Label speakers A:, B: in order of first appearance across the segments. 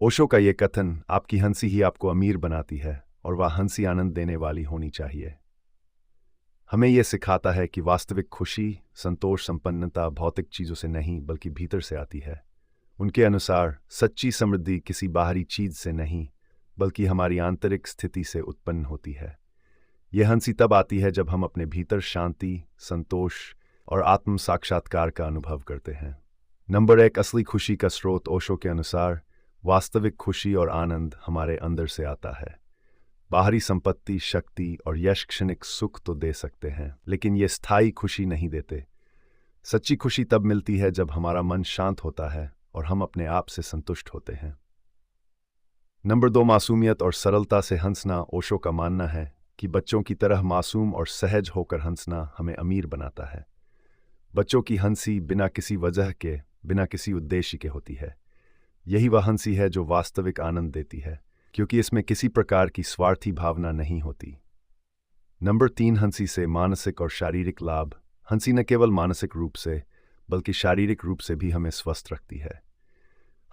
A: ओशो का ये कथन, आपकी हंसी ही आपको अमीर बनाती है और वह हंसी आनंद देने वाली होनी चाहिए, हमें यह सिखाता है कि वास्तविक खुशी, संतोष, संपन्नता भौतिक चीज़ों से नहीं बल्कि भीतर से आती है। उनके अनुसार सच्ची समृद्धि किसी बाहरी चीज़ से नहीं बल्कि हमारी आंतरिक स्थिति से उत्पन्न होती है। यह हंसी तब आती है जब हम अपने भीतर शांति, संतोष और आत्म साक्षात्कार का अनुभव करते हैं। नंबर 1, असली खुशी का स्रोत। ओशो के अनुसार वास्तविक खुशी और आनंद हमारे अंदर से आता है। बाहरी संपत्ति, शक्ति और यश क्षणिक सुख तो दे सकते हैं, लेकिन ये स्थायी खुशी नहीं देते। सच्ची खुशी तब मिलती है जब हमारा मन शांत होता है और हम अपने आप से संतुष्ट होते हैं। नंबर 2, मासूमियत और सरलता से हंसना। ओशो का मानना है कि बच्चों की तरह मासूम और सहज होकर हंसना हमें अमीर बनाता है। बच्चों की हंसी बिना किसी वजह के, बिना किसी उद्देश्य के होती है। यही वह हंसी है जो वास्तविक आनंद देती है, क्योंकि इसमें किसी प्रकार की स्वार्थी भावना नहीं होती। नंबर 3, हंसी से मानसिक और शारीरिक लाभ। हंसी न केवल मानसिक रूप से बल्कि शारीरिक रूप से भी हमें स्वस्थ रखती है।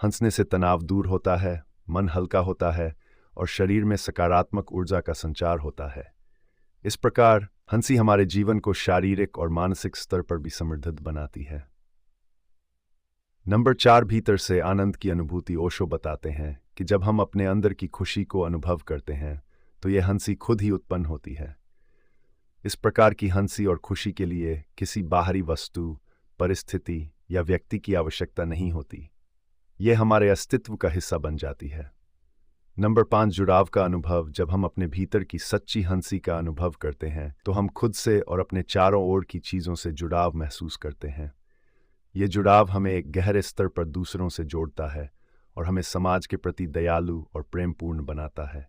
A: हंसने से तनाव दूर होता है, मन हल्का होता है और शरीर में सकारात्मक ऊर्जा का संचार होता है। इस प्रकार हंसी हमारे जीवन को शारीरिक और मानसिक स्तर पर भी समृद्ध बनाती है। नंबर 4, भीतर से आनंद की अनुभूति। ओशो बताते हैं कि जब हम अपने अंदर की खुशी को अनुभव करते हैं तो यह हंसी खुद ही उत्पन्न होती है। इस प्रकार की हंसी और खुशी के लिए किसी बाहरी वस्तु, परिस्थिति या व्यक्ति की आवश्यकता नहीं होती। यह हमारे अस्तित्व का हिस्सा बन जाती है। नंबर 5, जुड़ाव का अनुभव। जब हम अपने भीतर की सच्ची हंसी का अनुभव करते हैं तो हम खुद से और अपने चारों ओर की चीज़ों से जुड़ाव महसूस करते हैं। ये जुड़ाव हमें एक गहरे स्तर पर दूसरों से जोड़ता है और हमें समाज के प्रति दयालु और प्रेमपूर्ण बनाता है।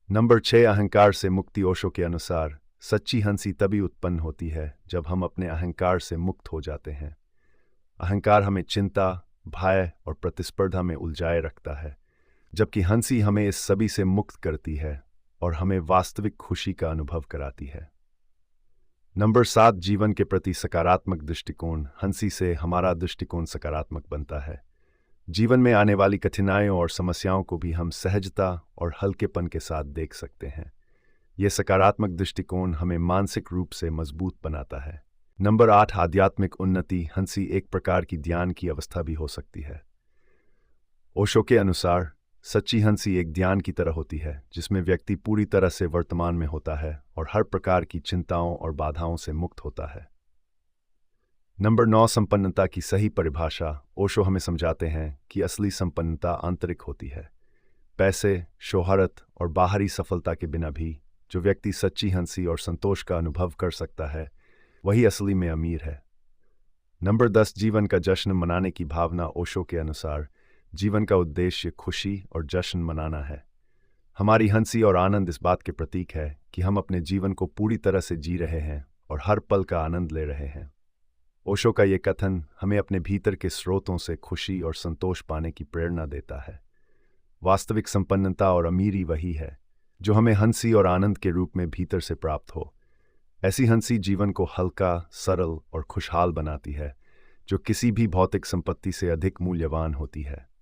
A: नंबर 6, अहंकार से मुक्ति। ओशो के अनुसार सच्ची हंसी तभी उत्पन्न होती है जब हम अपने अहंकार से मुक्त हो जाते हैं। अहंकार हमें चिंता, भय और प्रतिस्पर्धा में उलझाए रखता है, जबकि हंसी हमें इस सभी से मुक्त करती है और हमें वास्तविक खुशी का अनुभव कराती है। नंबर 7, जीवन के प्रति सकारात्मक दृष्टिकोण। हंसी से हमारा दृष्टिकोण सकारात्मक बनता है। जीवन में आने वाली कठिनाइयों और समस्याओं को भी हम सहजता और हल्केपन के साथ देख सकते हैं। यह सकारात्मक दृष्टिकोण हमें मानसिक रूप से मजबूत बनाता है। नंबर 8, आध्यात्मिक उन्नति। हंसी एक प्रकार की ध्यान की अवस्था भी हो सकती है। ओशो के अनुसार सच्ची हंसी एक ध्यान की तरह होती है, जिसमें व्यक्ति पूरी तरह से वर्तमान में होता है और हर प्रकार की चिंताओं और बाधाओं से मुक्त होता है। नंबर 9, संपन्नता की सही परिभाषा। ओशो हमें समझाते हैं कि असली संपन्नता आंतरिक होती है। पैसे, शोहरत और बाहरी सफलता के बिना भी जो व्यक्ति सच्ची हंसी और संतोष का अनुभव कर सकता है, वही असली में अमीर है। नंबर 10, जीवन का जश्न मनाने की भावना। ओशो के अनुसार जीवन का उद्देश्य खुशी और जश्न मनाना है। हमारी हंसी और आनंद इस बात के प्रतीक है कि हम अपने जीवन को पूरी तरह से जी रहे हैं और हर पल का आनंद ले रहे हैं। ओशो का ये कथन हमें अपने भीतर के स्रोतों से खुशी और संतोष पाने की प्रेरणा देता है। वास्तविक संपन्नता और अमीरी वही है जो हमें हंसी और आनंद के रूप में भीतर से प्राप्त हो। ऐसी हंसी जीवन को हल्का, सरल और खुशहाल बनाती है, जो किसी भी भौतिक संपत्ति से अधिक मूल्यवान होती है।